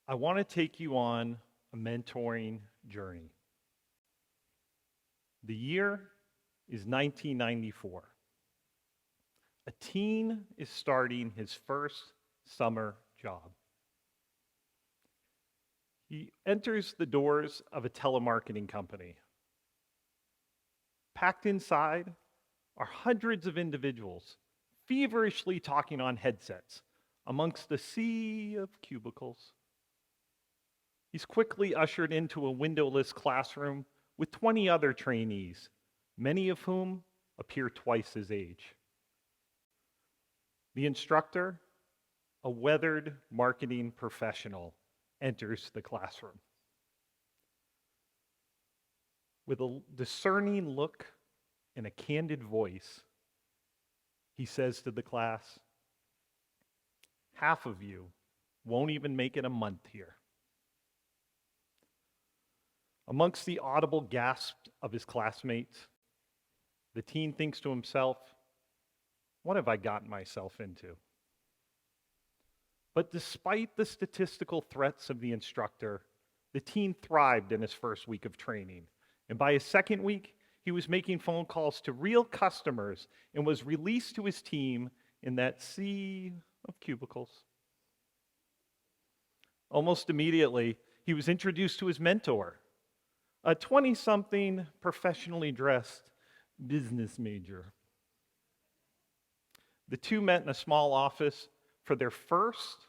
I want to take you on a mentoring journey. The year is 1994. A teen is starting his first summer job. He enters the doors of a telemarketing company. Packed inside are hundreds of individuals feverishly talking on headsets amongst a sea of cubicles. He's quickly ushered into a windowless classroom with 20 other trainees, many of whom appear twice his age. The instructor, a weathered marketing professional, enters the classroom. With a discerning look and a candid voice, he says to the class, "Half of you won't even make it a month here." Amongst the audible gasps of his classmates, the teen thinks to himself, "What have I gotten myself into?" But despite the statistical threats of the instructor, the teen thrived in his first week of training. And by his second week, he was making phone calls to real customers and was released to his team in that sea of cubicles. Almost immediately, he was introduced to his mentor, a 20-something professionally dressed business major. The two met in a small office for their first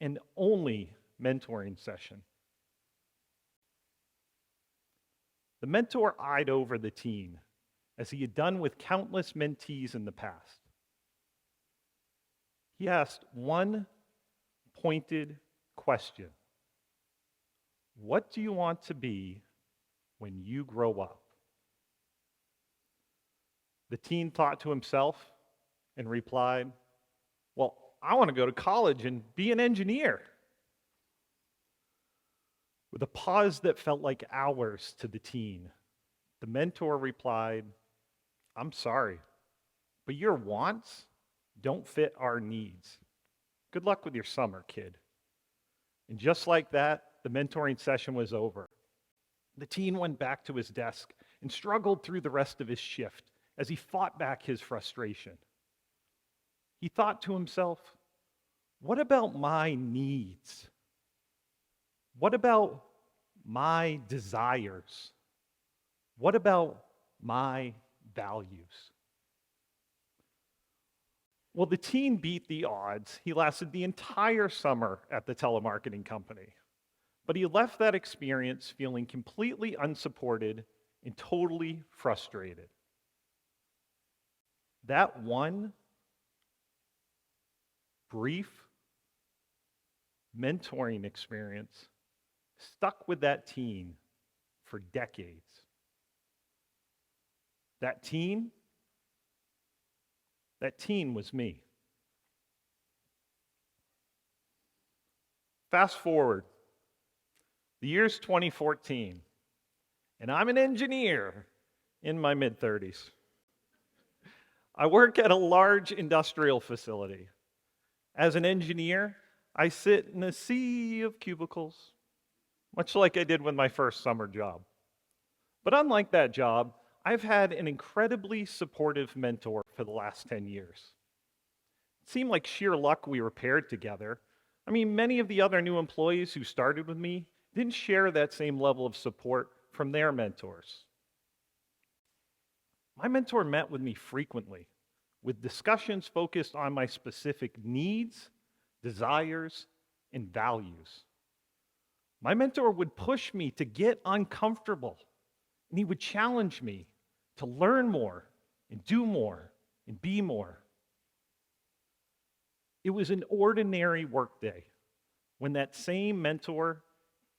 and only mentoring session. The mentor eyed over the teen, as he had done with countless mentees in the past. He asked one pointed question: "What do you want to be when you grow up?" The teen thought to himself and replied, "Well, I want to go to college and be an engineer." With a pause that felt like hours to the teen, the mentor replied, "I'm sorry, but your wants don't fit our needs. Good luck with your summer, kid." And just like that, the mentoring session was over. The teen went back to his desk and struggled through the rest of his shift as he fought back his frustration. He thought to himself, what about my needs? What about my desires? What about my values? Well, the teen beat the odds. He lasted the entire summer at the telemarketing company. But he left that experience feeling completely unsupported and totally frustrated. That one brief mentoring experience stuck with that teen for decades. That teen was me. Fast forward, the year's 2014, and I'm an engineer in my mid-30s. I work at a large industrial facility. As an engineer, I sit in a sea of cubicles, much like I did with my first summer job. But unlike that job, I've had an incredibly supportive mentor for the last 10 years. It seemed like sheer luck we were paired together. I mean, many of the other new employees who started with me didn't share that same level of support from their mentors. My mentor met with me frequently, with discussions focused on my specific needs, desires, and values. My mentor would push me to get uncomfortable, and he would challenge me to learn more and do more and be more. It was an ordinary workday when that same mentor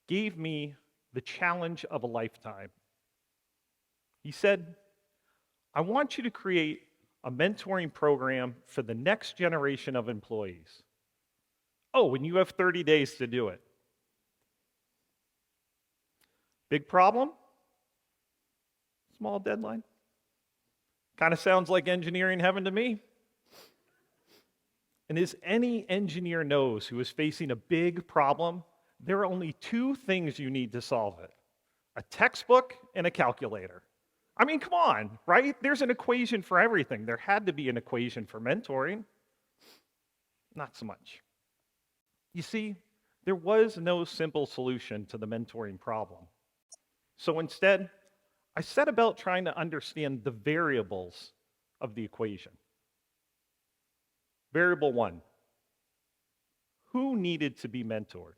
gave me the challenge of a lifetime. He said, "I want you to create a mentoring program for the next generation of employees. Oh, and you have 30 days to do it." Big problem? Small deadline? Kind of sounds like engineering heaven to me. And as any engineer knows who is facing a big problem, There are only two things you need to solve it: a textbook and a calculator. I mean, come on, right? There's an equation for everything. There had to be an equation for mentoring. Not so much. You see, there was no simple solution to the mentoring problem. So instead, I set about trying to understand the variables of the equation. Variable one: who needed to be mentored?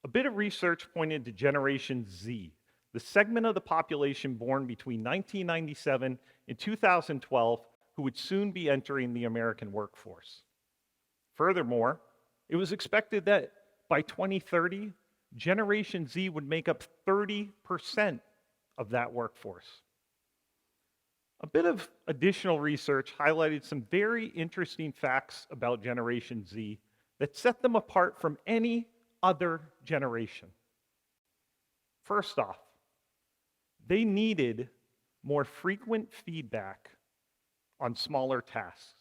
A bit of research pointed to Generation Z, the segment of the population born between 1997 and 2012 who would soon be entering the American workforce. Furthermore, it was expected that by 2030, Generation Z would make up 30% of that workforce. A bit of additional research highlighted some very interesting facts about Generation Z that set them apart from any other generation. First off, they needed more frequent feedback on smaller tasks.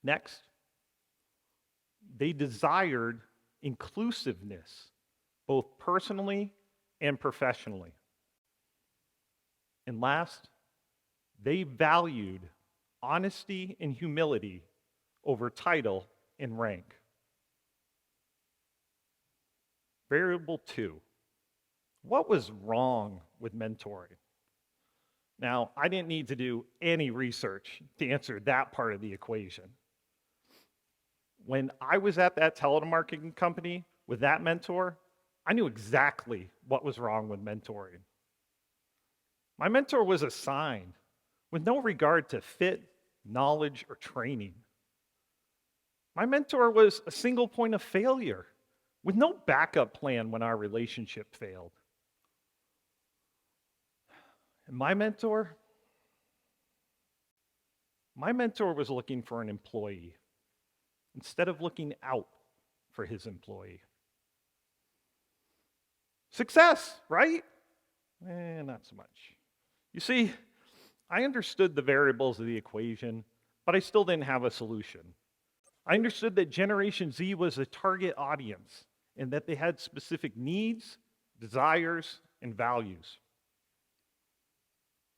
Next, they desired inclusiveness, both personally and professionally. And last, they valued honesty and humility over title and rank. Variable two: what was wrong with mentoring? Now, I didn't need to do any research to answer that part of the equation. When I was at that telemarketing company with that mentor, I knew exactly what was wrong with mentoring. My mentor was assigned with no regard to fit, knowledge, or training. My mentor was a single point of failure with no backup plan when our relationship failed. And my mentor was looking for an employee instead of looking out for his employee. Success, right? Not so much. You see, I understood the variables of the equation, but I still didn't have a solution. I understood that Generation Z was a target audience and that they had specific needs, desires, and values.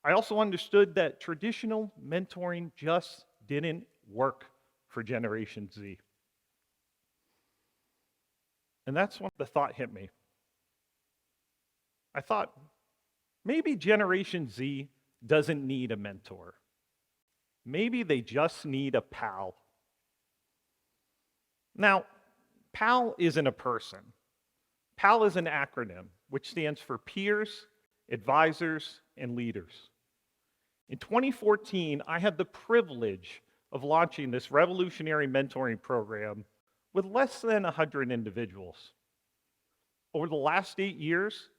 I also understood that traditional mentoring just didn't work for Generation Z. And that's when the thought hit me. I thought, maybe Generation Z doesn't need a mentor. Maybe they just need a pal. Now, PAL isn't a person. PAL is an acronym which stands for peers, advisors, and leaders. In 2014, I had the privilege of launching this revolutionary mentoring program with less than 100 individuals. Over the last 8 years,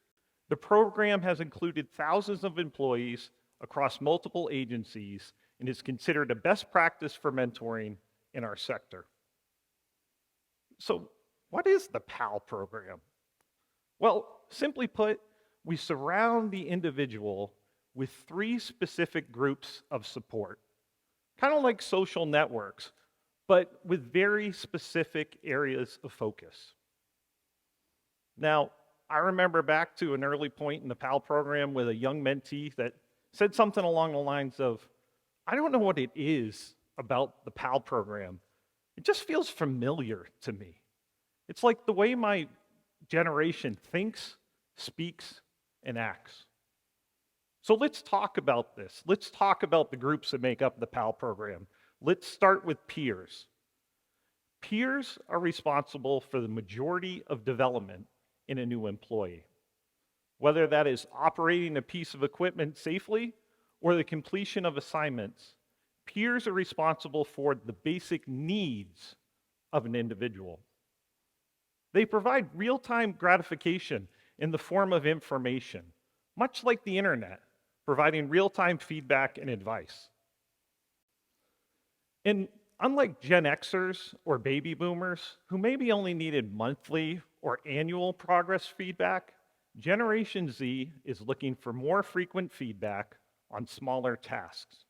the program has included thousands of employees across multiple agencies and is considered a best practice for mentoring in our sector. So, what is the PAL program? Well, simply put, we surround the individual with 3 specific groups of support, kind of like social networks, but with very specific areas of focus. Now, I remember back to an early point in the PAL program with a young mentee that said something along the lines of, I don't know what it is about the PAL program. It just feels familiar to me. It's like the way my generation thinks, speaks, and acts. So let's talk about this. Let's talk about the groups that make up the PAL program. Let's start with peers. Peers are responsible for the majority of development in a new employee, whether that is operating a piece of equipment safely or the completion of assignments. Peers are responsible for the basic needs of an individual. They provide real-time gratification in the form of information, much like the internet, providing real-time feedback and advice. And unlike Gen Xers or baby boomers, who maybe only needed monthly or annual progress feedback, Generation Z is looking for more frequent feedback on smaller tasks.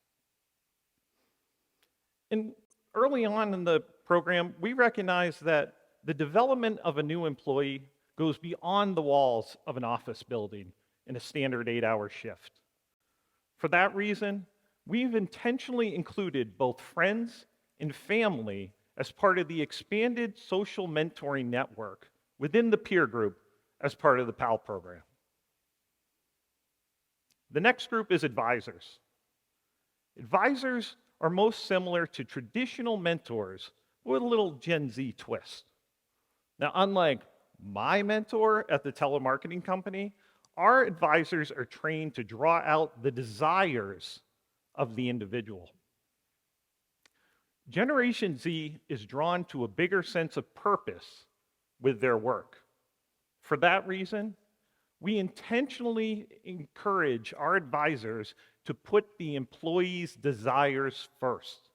And early on in the program, we recognized that the development of a new employee goes beyond the walls of an office building in a standard 8-hour shift. For that reason, we've intentionally included both friends and family as part of the expanded social mentoring network within the peer group as part of the PAL program. The next group is advisors. Advisors are most similar to traditional mentors with a little Gen Z twist. Now, unlike my mentor at the telemarketing company, our advisors are trained to draw out the desires of the individual. Generation Z is drawn to a bigger sense of purpose with their work. For that reason, we intentionally encourage our advisors to put the employee's desires first,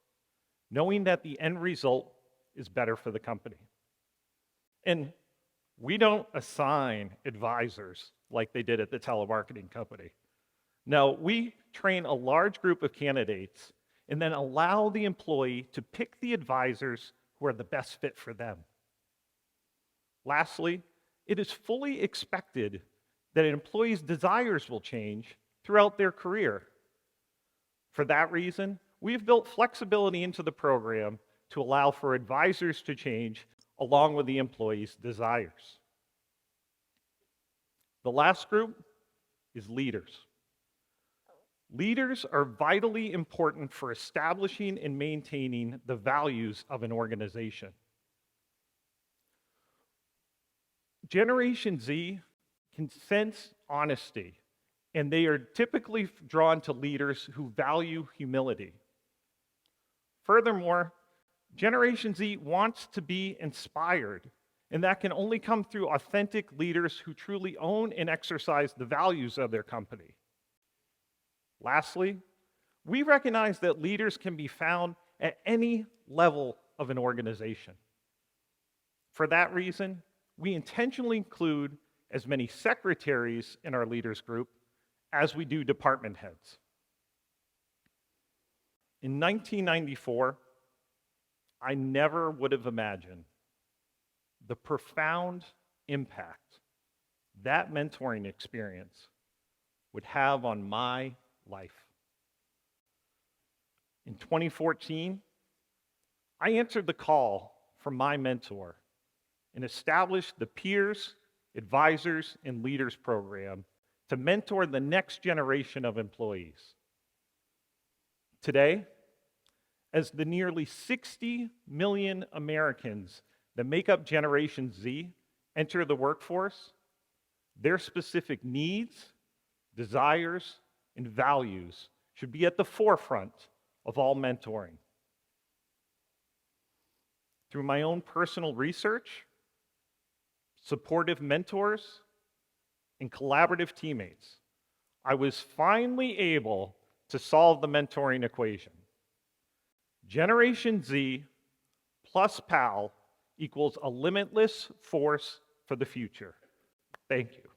knowing that the end result is better for the company. And we don't assign advisors like they did at the telemarketing company. No, we train a large group of candidates and then allow the employee to pick the advisors who are the best fit for them. Lastly, it is fully expected that an employee's desires will change throughout their career. For that reason, we've built flexibility into the program to allow for advisors to change along with the employee's desires. The last group is leaders. Leaders are vitally important for establishing and maintaining the values of an organization. Generation Z can sense honesty, and they are typically drawn to leaders who value humility. Furthermore, Generation Z wants to be inspired, and that can only come through authentic leaders who truly own and exercise the values of their company. Lastly, we recognize that leaders can be found at any level of an organization. For that reason, we intentionally include as many secretaries in our leaders group as we do department heads. In 1994, I never would have imagined the profound impact that mentoring experience would have on my life. In 2014, I answered the call from my mentor and established the Peers, Advisors, and Leaders program to mentor the next generation of employees. Today, as the nearly 60 million Americans that make up Generation Z enter the workforce, their specific needs, desires, and values should be at the forefront of all mentoring. Through my own personal research, supportive mentors, and collaborative teammates, I was finally able to solve the mentoring equation. Generation Z plus PAL equals a limitless force for the future. Thank you.